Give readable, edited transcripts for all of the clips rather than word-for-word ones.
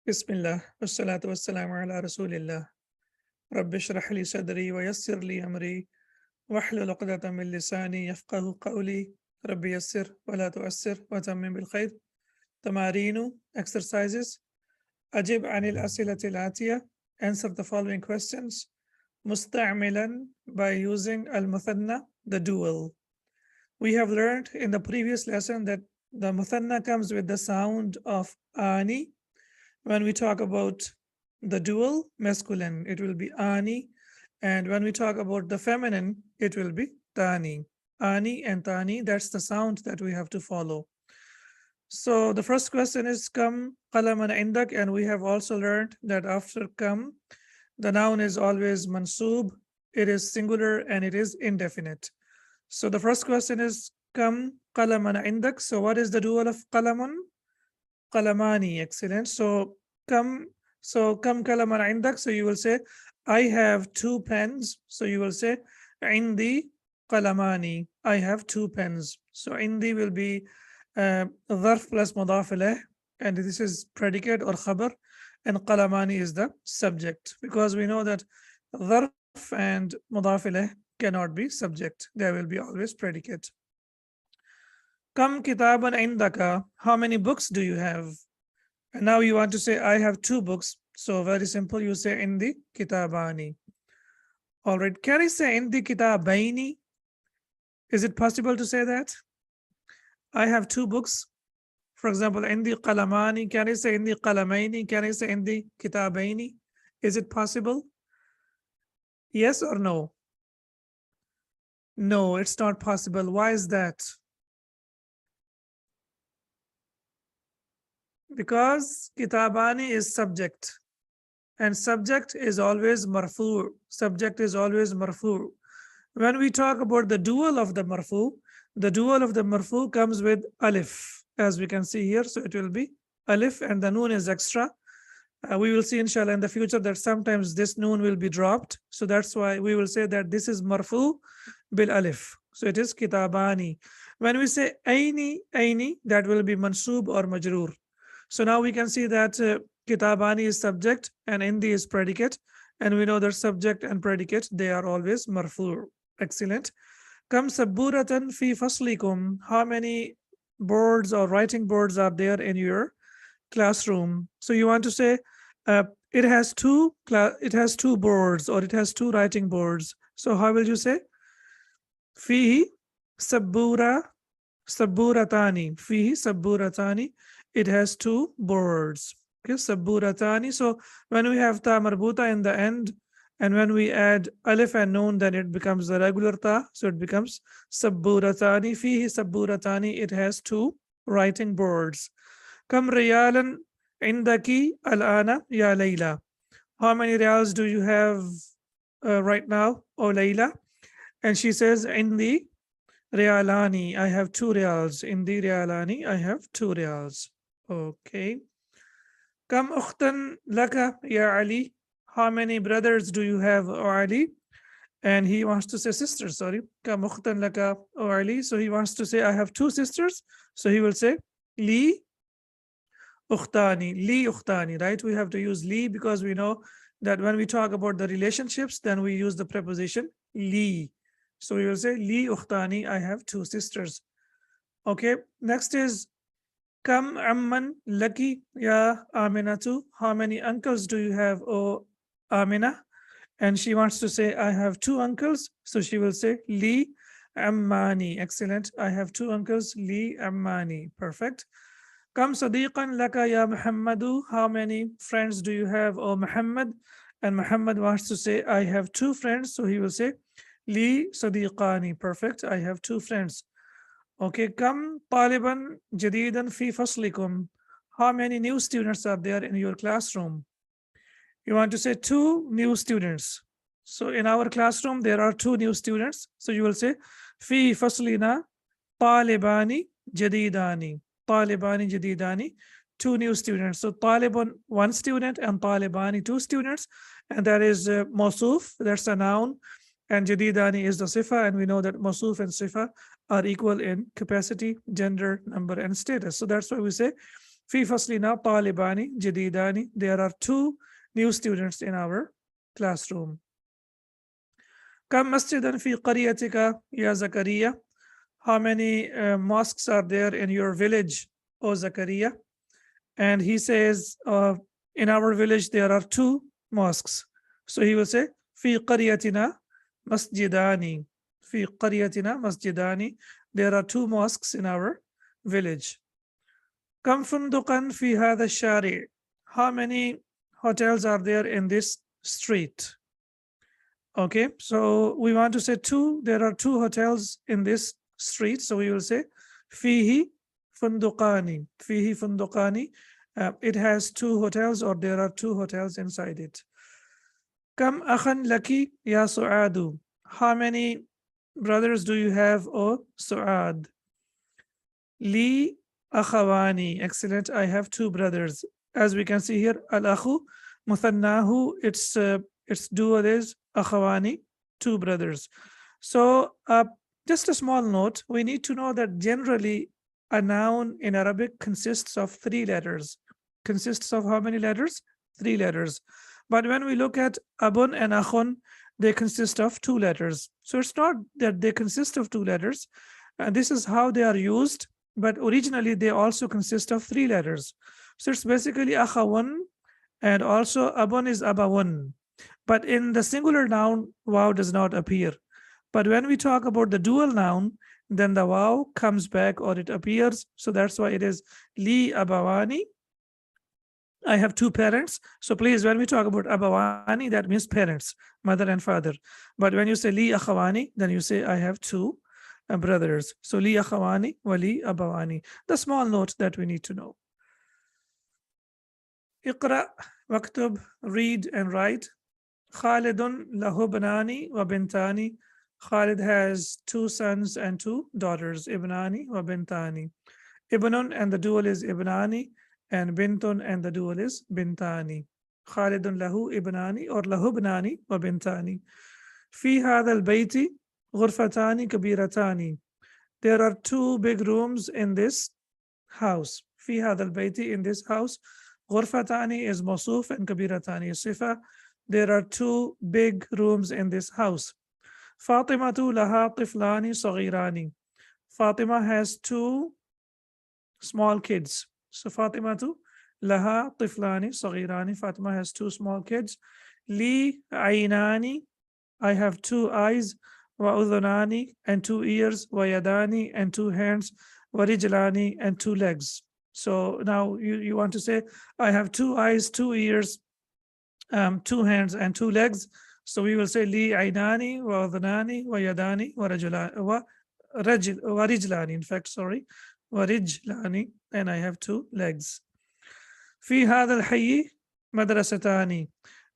Bismillah, wassalatu wassalamu ala rasulillah. Rabbi shrah li sadri wa yassir li amri wahlul uqdatan min lisani yafqahu qawli. Rabbi yassir wa la tu'assir wa tammim bil khair. Tamarinu, exercises. Ajib anil asilati al-atiya. Answer the following questions. Musta'milan, by using al-muthanna, the dual. We have learned in the previous lesson that the muthanna comes with the sound of ani. When we talk about the dual masculine, it will be ani. And when we talk about the feminine, it will be tani. Ani and tani, that's the sound that we have to follow. So the first question is kam qalaman indak, and we have also learned that after kam, the noun is always mansub, it is singular and it is indefinite. So the first question is kam qalaman indak. So what is the dual of qalaman? Qalamani, excellent. So kam kalaman indak. So you will say, I have two pens. So you will say, indi qalamani. I have two pens. So indi will be dharf plus mudaf ilayh, and this is predicate or khabar, and qalamani is the subject, because we know that dharf and mudaf ilayh cannot be subject. There will be always predicate. Kam kitaban indaka, how many books do you have? And now you want to say, I have two books. So very simple, you say indi kitabani. All right, can I say indi kitabaini? Is it possible to say that? I have two books. For example, indi qalamani, can I say indi qalamaini? Can I say indi kitabaini? Is it possible? Yes or no? No, it's not possible. Why is that? Because kitabani is subject, and subject is always marfu. Subject is always marfu. When we talk about the dual of the marfu comes with alif, as we can see here. So it will be alif, and the noon is extra. We will see inshallah in the future that sometimes this noon will be dropped. So that's why we will say that this is marfu bil alif. So it is kitabani. When we say aini, that will be mansub or majroor. So now we can see that kitabani is subject and indi is predicate. And we know that subject and predicate, they are always marfu. Excellent. Kam sabburatan fi faslikum. How many boards or writing boards are there in your classroom? So you want to say it has two boards, or it has two writing boards. So how will you say? Fihi sabburatani. Fihi sabburatani. It has two boards. Okay, sabburatani. So when we have ta marbuta in the end, and when we add alif and noon, then it becomes the regular ta. So it becomes sabburatani. Fihi sabburatani. It has two writing boards. Kam riyalan indaki al-ana ya Layla. How many riyals do you have right now, oh Layla? And she says, indi riyalani. I have two riyals. Indi riyalani. I have two riyals. Okay. Kam ukhtan laka ya Ali. How many brothers do you have, O Ali? And he wants to say sisters, sorry. Kam ukhtan laka, O Ali. So he wants to say, I have two sisters. So he will say, li ukhtani, right? We have to use li because we know that when we talk about the relationships, then we use the preposition li. So we will say, li ukhtani, I have two sisters. Okay, next is kam amman laki ya Aminatu. How many uncles do you have, O Amina? And she wants to say, I have two uncles. So she will say, li ammani. Excellent. I have two uncles, li ammani. Perfect. Kam sadiqan laka ya Muhammadu. How many friends do you have, O Muhammad? And Muhammad wants to say, I have two friends. So he will say, li sadiqani. Perfect. I have two friends. Okay. Kam taliban jadidan fi faslikum. How many new students are there in your classroom? You want to say two new students. So in our classroom, there are two new students. So you will say, fi faslina talibani jadidani. Talibani jadidani, two new students. So talibun, one student, and talibani, two students. And that is mawsuf, that's a noun. And jadidani is the sifa. And we know that mawsuf and sifa are equal in capacity, gender, number, and status. So that's why we say في فصلنا طالبان جديدان. There are 2 new students in our classroom. كم مسجدا في قريتك يا زكريا? How many mosques are there in your village, O Zakaria? And he says, in our village there are 2 mosques. So he will say, في قريتنا مسجدان. في قريتنا مسجدان. There are 2 mosques in our village. كم فندقا في هذا الشارع? How many hotels are there in this street? Okay, so we want to say 2. There are 2 hotels in this street. So we will say فيه فندقان. فيه فندقان. It has 2 hotels, or there are 2 hotels inside it. كم أخا لك يا سعاد? How many brothers do you have, O Suad? لي أخواني. Excellent. I have 2 brothers. As we can see here, al-akhu muthannahu, its dual is akhawani, 2 brothers. So just a small note, we need to know that generally a noun in Arabic consists of 3 letters. Consists of how many letters? 3 letters. But when we look at abun and akhun, they consist of 2 letters. So it's not that they consist of 2 letters. This is how they are used, but originally they also consist of 3 letters. So it's basically akhawun, and also abun is abawun. But in the singular noun, waw does not appear. But when we talk about the dual noun, then the waw comes back, or it appears. So that's why it is li abawani. I have 2 parents. So please, when we talk about abawani, that means parents, mother and father. But when you say li akhawani, then you say I have 2 brothers. So li akhawani wa li abawani. The small note that we need to know. Iqra, waktub, read and write. Khalidun lahu banani wa bintani. Khalid has 2 sons and 2 daughters. Ibnani wa bintani. Ibnun, and the dual is ibnani, and bintun, and the dual is bintani. Khalidun lahu ibnani or lahu ibnani wa bintani. Fi hadha al-bayti ghurfatani kabiratani. There are 2 big rooms in this house. Fi hadha al-bayti, in this house. Ghurfatani is mawsuf and kabiratani is sifa. There are 2 big rooms in this house. Fatimatu laha tiflani saghirani. Fatima has 2 small kids. So Fatimatu laha tiflani saghirani. Fatima has 2 small kids. Li aynani. I have 2 eyes. Wa udhunani, and 2 ears. Wa yadani, and 2 hands. Wa rijlani, and 2 legs. So now you want to say, I have 2 eyes, 2 ears, 2 hands, and 2 legs. So we will say li aynani wa udhunani wa yadani wa rijlani. In fact, sorry, wa rijlani, and I have 2 legs. Fi hadha al-hayy madrasatani.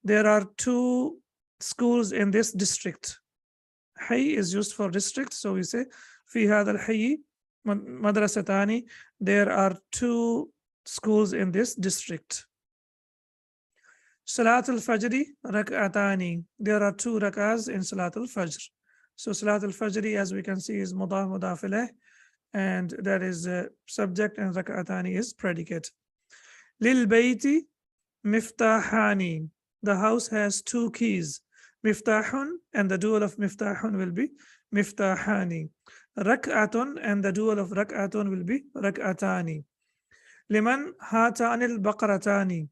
There are 2 schools in this district. Hayy is used for district, so we say fi hadha al-hayy madrasatani. There are 2 schools in this district. Salat al-Fajr rak'atani. There are 2 rak'ahs in Salat al-Fajr. So Salat al-Fajr, as we can see, is mudaf mudaf ilayh, and that is subject, and rak'atani is predicate. Lil bayti miftahani. The house has 2 keys. Miftahun, and the dual of miftahun will be miftahani. Rak'atun, and the dual of rak'atun will be rak'atani. Liman hatani al-baqaratani.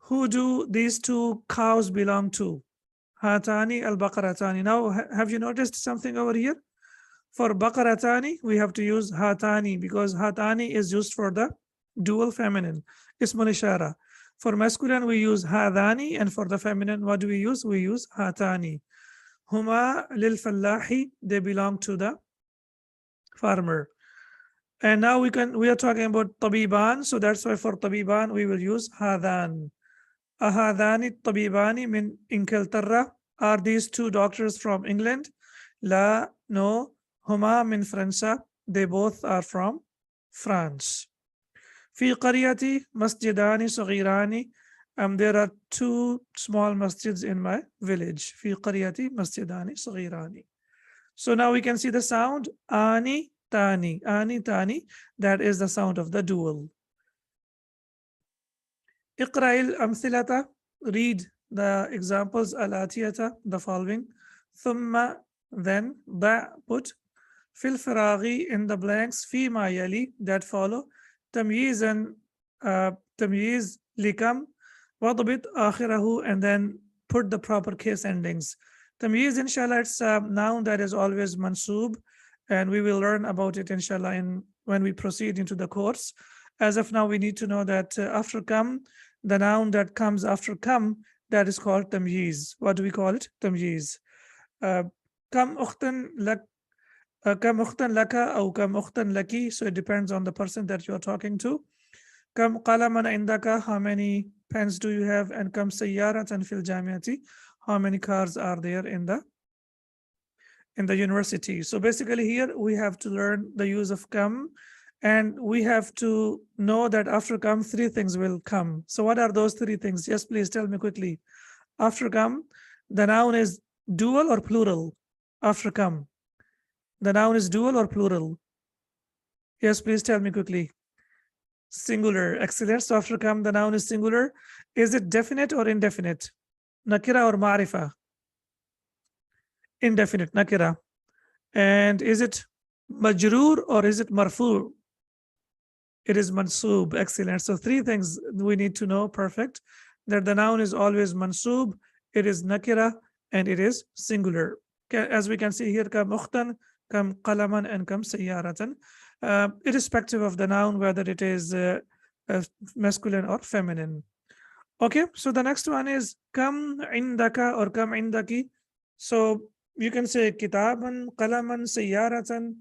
Who do these 2 cows belong to? Hatani al-baqaratani. Now, have you noticed something over here? For baqaratani, we have to use hatani, because hatani is used for the dual feminine. Ismul ishara. For masculine, we use hadani, and for the feminine, what do we use? We use hatani. Huma lil fallahi. They belong to the farmer. And now we are talking about tabiban, so that's why for tabiban we will use hadan. Ahadani tabibani min Inglaterra. Are these 2 doctors from England? La, no. Huma min Fransa. They both are from France. Fi qaryati masjidani saghirani. There are 2 small masjids in my village. Fi qaryati masjidani saghirani. So now we can see the sound ani tani. Ani tani, that is the sound of the dual. اقرأ الأمثلة. Read the examples الآتية, the following. ثم, then, ضع, put. في الفراغ, in the blanks. فيما يلي, that follow. تمييزا, تمييز لكم. واضبط آخره, and then put the proper case endings. تمييز, inshallah, it's a noun that is always mansoob, and we will learn about it inshallah when we proceed into the course. As of now, we need to know that after come, the noun that comes after come, that is called tamyiz. What do we call it? Tamyiz. Kam ukhtan lak, kam ukhtan laka, or kam ukhtan laki. So it depends on the person that you are talking to. Kam qalaman indaka, how many pens do you have? And kam sayyaratan fil jamiati, how many cars are there in the university? So basically here we have to learn the use of kam, and we have to know that after come, three things will come. So what are those three things? Yes, please tell me quickly. After come, the noun is dual or plural? After come, the noun is dual or plural? Yes, please tell me quickly. Singular. Excellent. So after come, the noun is singular. Is it definite or indefinite? Nakira or ma'rifa? Indefinite, nakira. And is it majroor or is it marfu? It is mansoob. Excellent. So three things we need to know. Perfect. That the noun is always mansoob, it is nakira, and it is singular. As we can see here, kam ukhtan, kam qalaman, and kam sayyaratan, irrespective of the noun, whether it is masculine or feminine. Okay, so the next one is kam indaka or kam indaki. So you can say kitaban, qalaman, sayyaratan.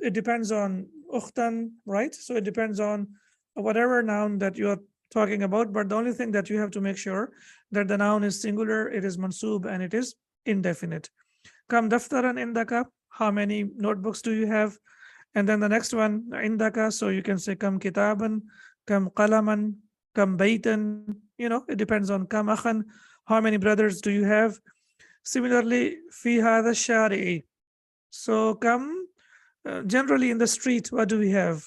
It depends on ukhtan, right? So it depends on whatever noun that you are talking about, but the only thing that you have to make sure that the noun is singular, it is mansoob, and it is indefinite. Kam daftaran indaka, how many notebooks do you have? And then the next one, indaka, so you can say kam kitaban, kam qalaman, kam baytan, it depends on kam akhan, how many brothers do you have? Similarly, fi hadha shari'i, so kam, generally in the street, what do we have?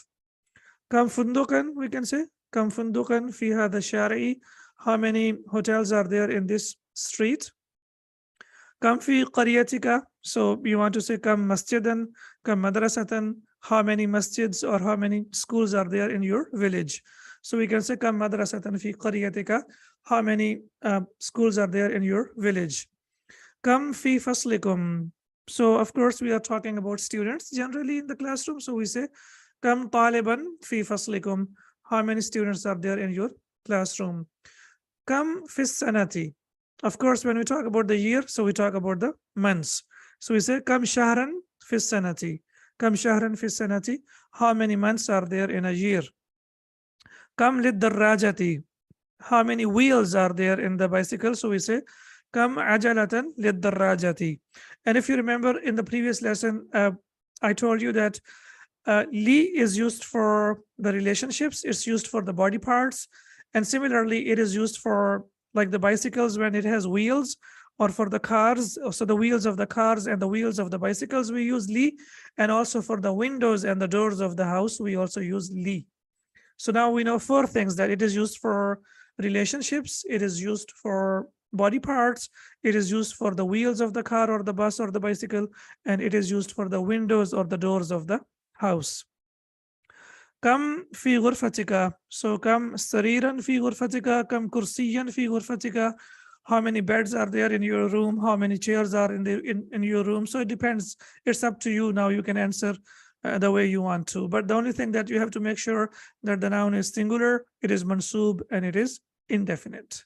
Kam fundukan, we can say kam fundukan fi hadha shari'i, how many hotels are there in this street? Kam fi qaryatika, so you want to say kam masjidan, kam madrasatan, how many masjids or how many schools are there in your village? So we can say kam madrasatan fi qaryatika, how many schools are there in your village? Kam fi faslikum, so of course we are talking about students generally in the classroom, so we say kam taliban fi faslikum, how many students are there in your classroom? Kam fi sanati, of course when we talk about the year, so we talk about the months, so we say kam shahran fi sanati, kam shahran fi sanati, how many months are there in a year? Kam lid darrajati, how many wheels are there in the bicycle? So we say kam ajalatan lid darrajati. And if you remember in the previous lesson, I told you that li is used for the relationships, it's used for the body parts, and similarly it is used for like the bicycles when it has wheels, or for the cars, so the wheels of the cars and the wheels of the bicycles we use li, and also for the windows and the doors of the house we also use li. So now we know four things: that it is used for relationships, it is used for body parts, it is used for the wheels of the car or the bus or the bicycle, and it is used for the windows or the doors of the house. Kam fi ghurfatika, so kam sariran fi ghurfatika, kam kursiyan fi ghurfatika, how many beds are there in your room, how many chairs are in your room? So it depends, it's up to you. Now you can answer the way you want to, but the only thing that you have to make sure that the noun is singular, it is mansoob, and it is indefinite.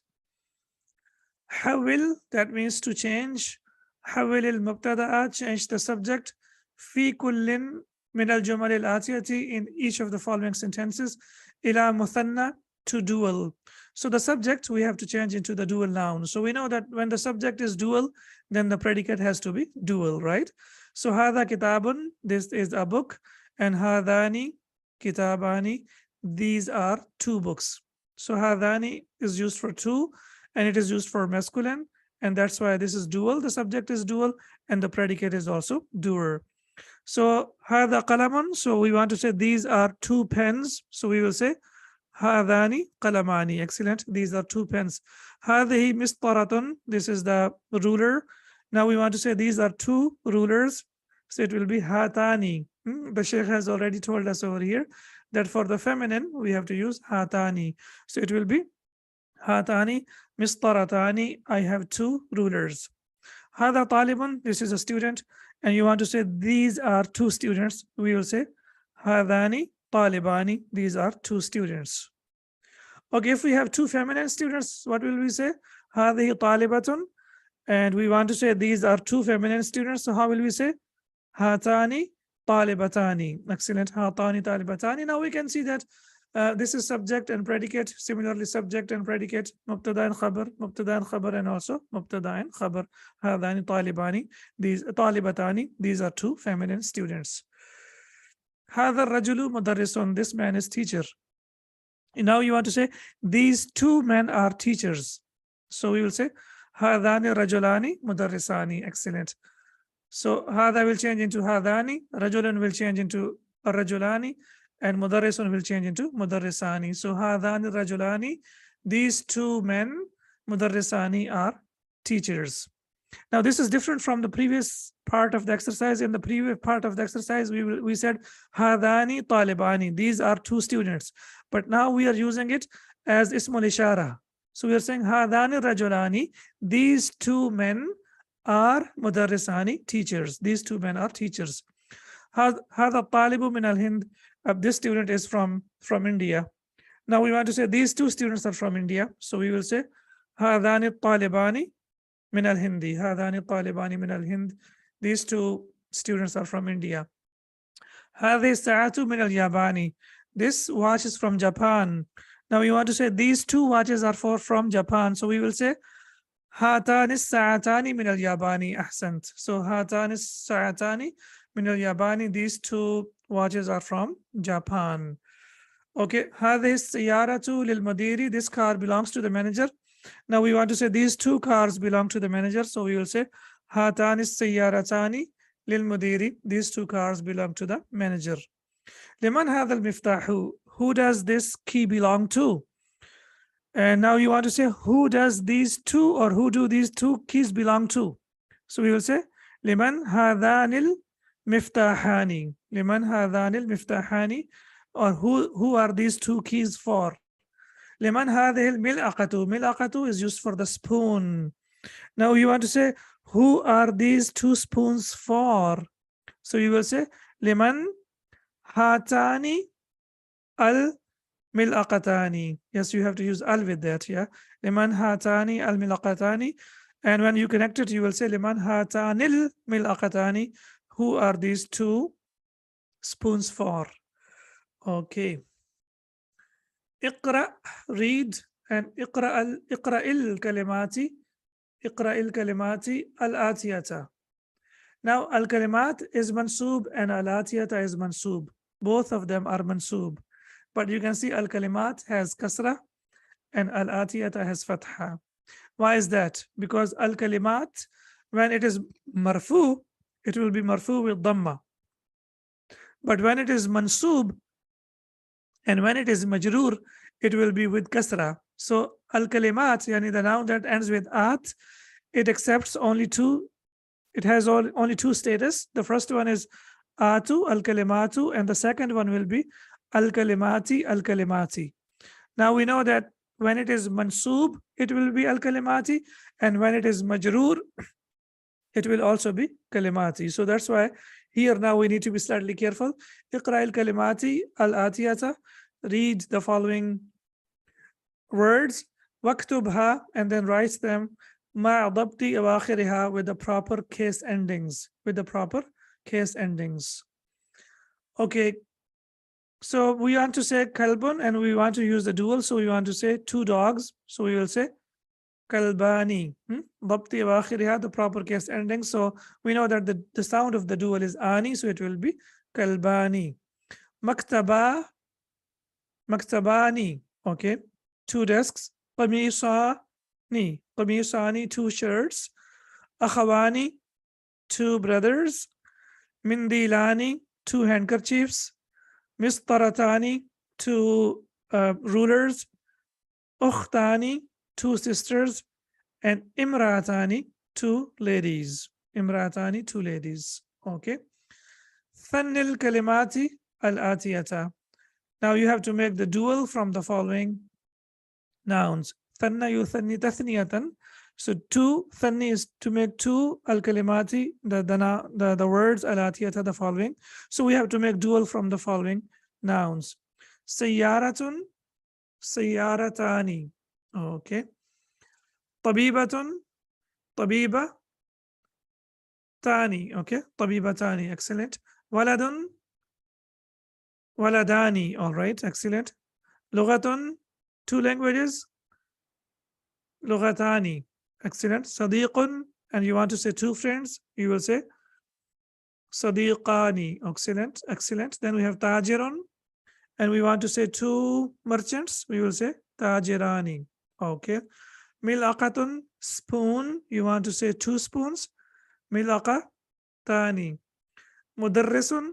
Hawil, that means to change. Hawil al-mubtada'a, change the subject. Fi kullin min al-jumal al-atiyati, in each of the following sentences. Ila muthanna, to dual. So the subject we have to change into the dual noun. So we know that when the subject is dual, then the predicate has to be dual, right? So hadha kitabun, this is a book, and hadani kitabani, these are two books. So hadani is used for two, and it is used for masculine, and that's why this is dual. The subject is dual, and the predicate is also dual. So hadha qalamun, so we want to say these are two pens, so we will say هذان قلماني. Excellent. These are two pens. هذه مسطرة. This is the ruler. Now we want to say these are two rulers. So it will be هاتاني. The Sheikh has already told us over here that for the feminine we have to use هاتاني. So it will be هاتاني مسطرتان. I have two rulers. هذا طالب. This is a student. And you want to say these are two students. We will say هذان طالبان. These are two students. Okay, if we have two feminine students, what will we say? هذه طالبة. And we want to say these are two feminine students. So how will we say? هاتان طالبتان. Excellent. هاتان طالبتان. Now we can see that this is subject and predicate. Similarly, subject and predicate. مبتدا and خبر, مبتدا and خبر, and also مبتدا and خبر. هذان طالبان. These طالبتان. These are two feminine students. هذا الرجل مدرس. This man is teacher. Now you want to say these two men are teachers. So we will say هذان رجلان مدرسان. Excellent. So هذا will change into هذان, رجل will change into الرجلان, and مدرس will change into مدرسان. So هذان الرجلان, these two men مدرسان are teachers. Now this is different from the previous part of the exercise. In the previous part of the exercise, we said هذان طالبان. These are two students. But now we are using it as اسم الإشارة. So we are saying هذان الرجلان. These two men are مدرسان, teachers. These two men are teachers. هذا الطالب من الهند. This student is from India. Now we want to say these two students are from India. So we will say هذان الطالبان من الهند. هذان الطالبان من الهند. These two students are from India. هذه الساعة من اليابان. This watch is from Japan. Now we want to say these two watches are from Japan. So we will say هاتان الساعتان من اليابان. أحسنت. So هاتان الساعتان من اليابان. These two watches are from Japan. Okay. هذه السيارة للمدير. This car belongs to the manager. Now we want to say these two cars belong to the manager. So we will say هاتان السيارتان للمدير. These two cars belong to the manager. لمن هذا المفتاح? Who does this key belong to? And now you want to say who does these two, or who do these two keys belong to? So we will say لمن هذان المفتاحان. لمن هذان المفتاحان, or who are these two keys for? لمن هذه الملعقة. ملعقة is used for the spoon. Now you want to say who are these two spoons for? So you will say لمن هاتان الملعقتان. Yes, you have to use al with that. Yeah. لمن هاتان الملعقتان. And when you connect it, you will say لمن هاتان الملعقتان. Who are these two spoons for? Okay. اقرأ, read, and اقرأ الكلمات. اقرأ الكلمات الآتية. Now al-kalimat is mansub and al-atiyata is mansub. Both of them are mansub. But you can see al-kalimat has kasra and al-atiyata has fatha. Why is that? Because al-kalimat, when it is marfu, it will be marfu with dhamma. But when it is mansub and when it is majroor, it will be with kasra. So al-kalimat, yani the noun that ends with at, it accepts only two. It has only two status. The first one is atu, al-kalimatu, and the second one will be al-kalimati, al-kalimati. Now we know that when it is mansub, it will be al-kalimati, and when it is majroor, it will also be kalimati. So that's why here now we need to be slightly careful. Iqra al-kalimati al-atiyata. Read the following words. Waktubha, and then write them مع ضبط أواخرها, with the proper case endings. With the proper case endings. Okay. So we want to say kalbun and we want to use the dual. So we want to say two dogs. So we will say kalbani. ضبط أواخرها, the proper case ending. So we know that the sound of the dual is ani. So it will be kalbani. Maktaba, maktabani. Okay. Two desks. Qamisani. Qamisani, two shirts. Akhawani, two brothers. Mindilani, two handkerchiefs. Mistaratani, two rulers, ukhtani, two sisters, and imratani, two ladies. Imratani, two ladies. Okay. Thannil kalimati al-atiyata. Now you have to make the dual from the following nouns. Thanna yuthanni tathniyatan. So two, thanni is to make two al-kalimati, the words al-atiyata, the following. So we have to make dual from the following nouns. Sayyaratun, sayyaratani. Okay. Tabibatun, tabiba, tani. Okay. Tabibatani. Excellent. Waladun, waladani. All right. Excellent. Lughatun, two languages. Lughatani. Excellent. Sadiqun, and you want to say two friends, you will say Sadiqani. Excellent. Excellent. Then we have Tajirun, and we want to say two merchants, we will say Tajirani. Okay. Milaqatun, spoon, you want to say two spoons, Milaqa Tani. Mudarrisun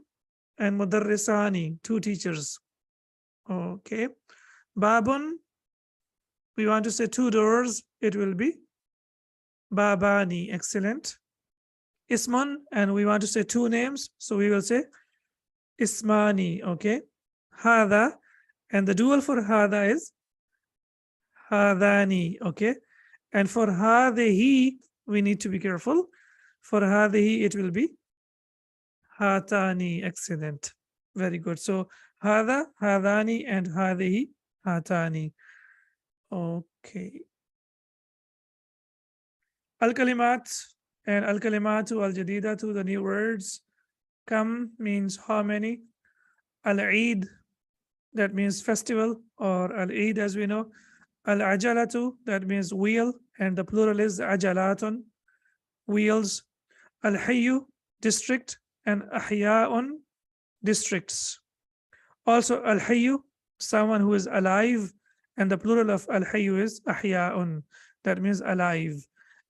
and Mudarrisani, two teachers. Okay. Babun, we want to say two doors, it will be Babani. Excellent. Ismun, and we want to say two names, so we will say Ismani. Okay. Hada, and the dual for Hada is Hadani. Okay. And for Hadihi, we need to be careful. For Hadihi, it will be Hatani. Excellent. Very good. So Hada, Hadani, and Hadihi, Hatani. Okay. Al-Kalimat and Al-Kalimatu Al-Jadidatu, the new words. Kam means how many. Al-Eid, that means festival, or Al-Eid as we know. Al-Ajalatu, that means wheel, and the plural is Ajalatun, wheels. Al-Hayyu, district, and Ahya'un, districts. Also Al-Hayyu, someone who is alive, and the plural of Al-Hayyu is Ahya'un, that means alive.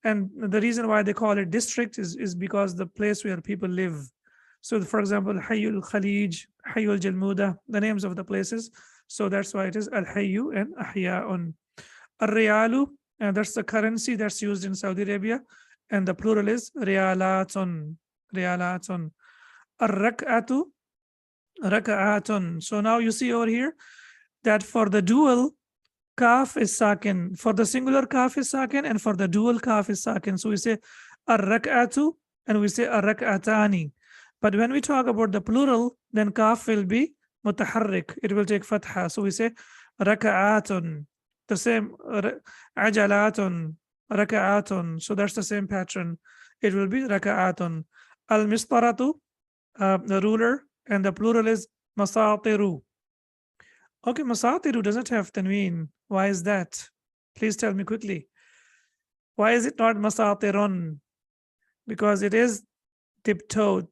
And the reason why they call it district is because the place where people live. So for example, Hayyul Khalij, Hayyul Jalmuda, the names of the places. So that's why it is Al-Hayyu and Ahya'un. Al-Riyalu, and that's the currency that's used in Saudi Arabia. And the plural is Riyalatun. Riyalatun. Al-Rak'atu, Raka'atun. So now you see over here that for the dual, Kaf is sakin. For the singular, Kaf is sakin, and for the dual, Kaf is sakin. So we say ar-rak'atu and we say ar-rak'atani. But when we talk about the plural, then Kaf will be mutaharrik. It will take fatha. So we say raka'atun. The same ajalatun, raka'atun. So that's the same pattern. It will be raka'atun. Al-mistaratu, the ruler, and the plural is masatiru. Okay, masatiru doesn't have tanween. Why is that? Please tell me quickly. Why is it not masatirun? Because it is tiptoed.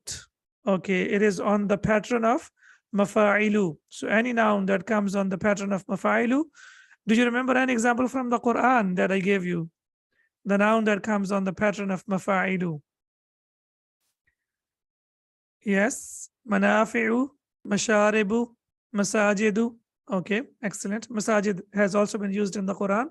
Okay, it is on the pattern of mafa'ilu. So any noun that comes on the pattern of mafa'ilu. Do you remember any example from the Quran that I gave you? The noun that comes on the pattern of mafa'ilu. Yes, manafi'u, masharibu, masajidu. Okay, excellent. Masajid has also been used in the Quran.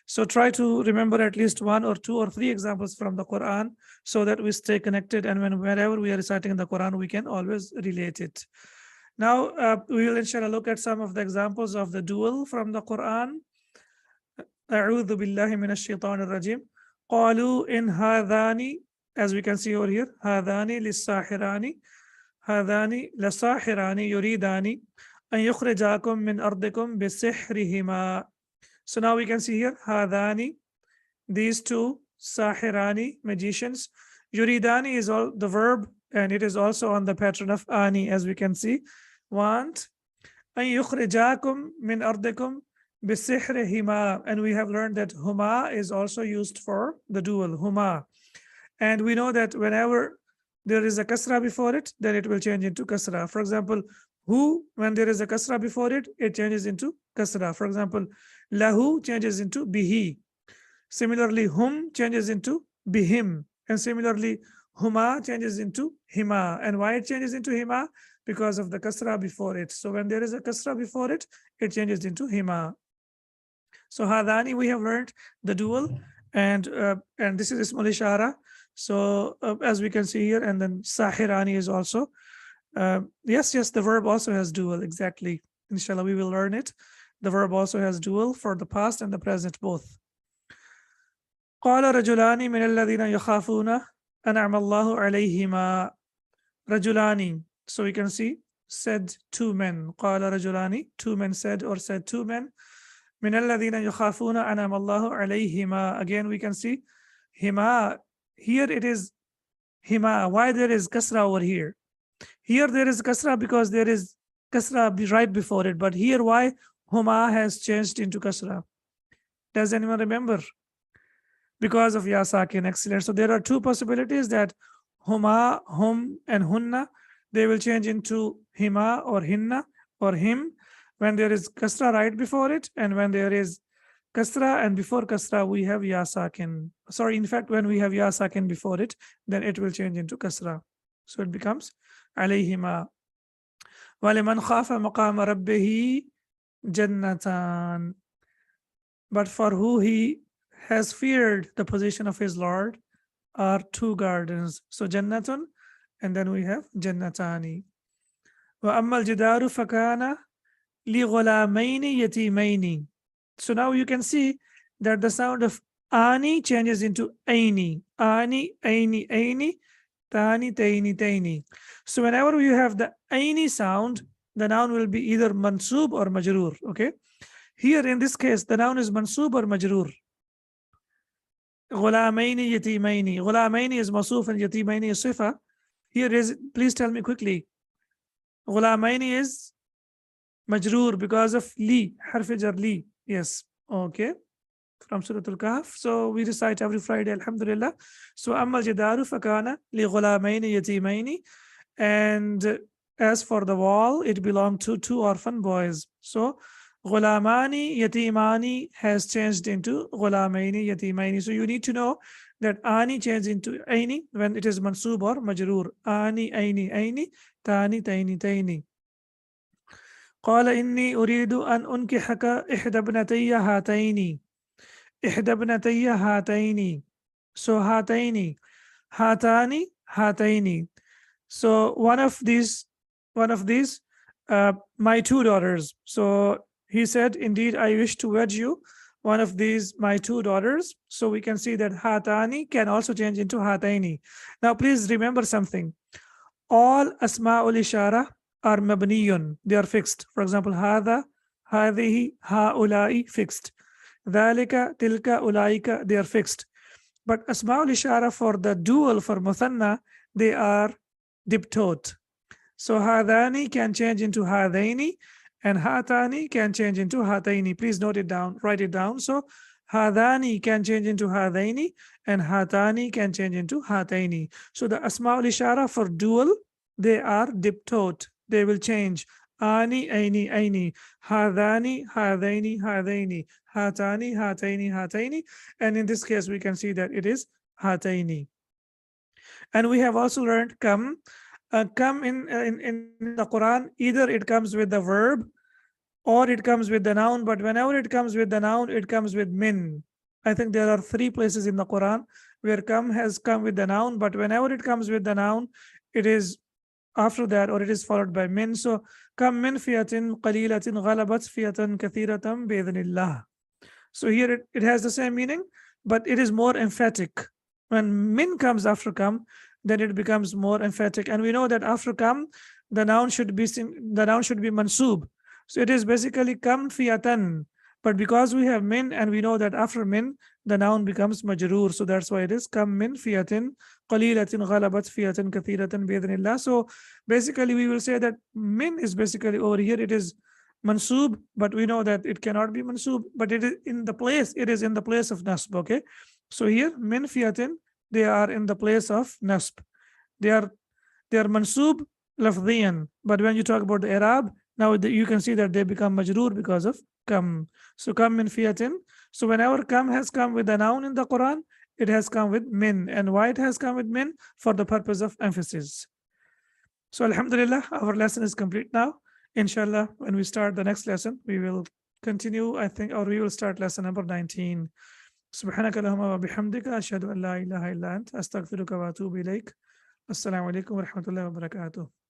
So try to remember at least one or two or three examples from the Quran so that we stay connected, and whenever we are reciting the Quran, we can always relate it. Now, we will inshallah look at some of the examples of the dual from the Quran. A'udhu billahi minash shaitanir rajim. Qalu in hadhani, as we can see over here, hadhani lis-sahirani, hadhani lis-sahirani yuridani an yukhrijakum min ardikum bisihrihima. So now we can see here, hadhani, these two, sahirani, magicians. Yuridani is all the verb, and it is also on the pattern of ani, as we can see. Want. An yukhrijakum min ardikum bisihrihima. And we have learned that huma is also used for the dual, huma. And we know that whenever there is a kasra before it, then it will change into kasra. For example, hu, when there is a kasra before it, it changes into kasra. For example, lahu changes into bihi. Similarly, hum changes into bihim. And similarly, huma changes into hima. And why it changes into hima? because of the kasra before it. So when there is a kasra before it, it changes into hima. So hadani, we have learned the dual, and this is ismul ishara. So as we can see here, and then sahirani is also yes, the verb also has dual, exactly. Inshallah, we will learn it. The verb also has dual for the past and the present both. قال رجلان من الذين يخافون أنعم الله عليهما. رجلان. So we can see said two men. قال رجلان, two men said, or said two men. من الذين يخافون أنعم الله عليهما. Again we can see hima. Here it is hima. Why there is kasra over here? Here there is kasra because there is kasra right before it. But here why huma has changed into kasra? Does anyone remember? Because of ya sakin. Excellent. So there are two possibilities, that huma, hum, and hunna, they will change into hima or hinna or him when there is kasra right before it, and when there is kasra and before kasra we have ya sakin. Sorry, in fact, when we have ya sakin before it, then it will change into kasra. So it becomes alayhima. وَلِمَنْ خَافَ مَقَامَ رَبِّهِ جَنَّتَانِ. But for who he has feared the position of his Lord are two gardens. So jannatun, and then we have jannatani. وَأَمَّا الْجِدَارُ فَكَانَ لِغُلَامَيْنِ يَتِيمَيْنِ. So now you can see that the sound of ani changes into aini. Ani, aini, aini, tani, taini, taini. So whenever you have the aini sound, the noun will be either mansub or majroor. Okay. Here in this case, the noun is mansub or majroor. غلامين يتيمين. غلامين is masuf and yatimaini is sifa. Here is, please tell me quickly. غلامين is majroor because of li, harf jar li. Yes. Okay. From Surah Al-Kahf. So we recite every Friday, alhamdulillah. So أما الجدار فكان لغلامين يتيمين. And as for the wall, it belonged to two orphan boys. So Ghulamani Yatimani has changed into Ghulamaini Yatimaini. So you need to know that Ani changed into Aini when it is Mansub or Majroor. Ani, Aini, Aini, Tani, Taini, Taini. قال إني أريد أن أنكحك إحدى ابنتي هاتين. إحدى ابنتي هاتين. So هاتين. هاتاني, هاتين. So one of these, my two daughters. So he said, indeed, I wish to wed you, one of these, my two daughters. So we can see that hatani can also change into hataini. Now, please remember something. All asma'ul ishara are mabniyun. They are fixed. For example, hadha, hadhihi, haulai, fixed. Dhalika, tilka, ulaika, they are fixed. But asma'ul ishara for the dual, for muthanna, they are diptot. So hadani can change into hadaini, and hatani can change into hataini. Please note it down, write it down. So hadani can change into hadaini, and hatani can change into hataini. So the asma'ul ishara for dual, they are diptot. They will change. Ani, aini, aini. Hadani, hadaini, hadaini. Hatani, hataini, hataini. And in this case, we can see that it is hataini. And we have also learned come. Come in the Quran, either it comes with the verb or it comes with the noun, but whenever it comes with the noun, it comes with min. I think there are 3 places in the Quran where come has come with the noun, but whenever it comes with the noun, it is after that, or it is followed by min. So come min fiyatin qalilatin ghalabat fiyatan kathiratan bi'idhnillah. So here it has the same meaning, but it is more emphatic. When min comes after come, then it becomes more emphatic. And we know that after come, the noun should be mansub. So it is basically kam fiyatan. But because we have min, and we know that after min, the noun becomes majroor. So that's why it is kam min fiyatin qalilatin ghalabat fiyatan kathiratan bi'idhnillah. So basically we will say that min is basically over here, it is mansub, but we know that it cannot be mansub, but it is in the place of nasb. Okay. So here min fiyatin, they are in the place of nasb. They are mansub lafdhiyan. But when you talk about the Arab, now you can see that they become majroor because of kam. So kam min fiyatin. So whenever kam has come with a noun in the Quran, it has come with min. And why it has come with min? For the purpose of emphasis. So Alhamdulillah, our lesson is complete now. Inshallah, when we start the next lesson, we will continue, I think, or we will start lesson number 19. سبحانك اللهم وبحمدك أشهد أن لا إله إلا أنت أستغفرك وأتوب إليك. السلام عليكم ورحمة الله وبركاته.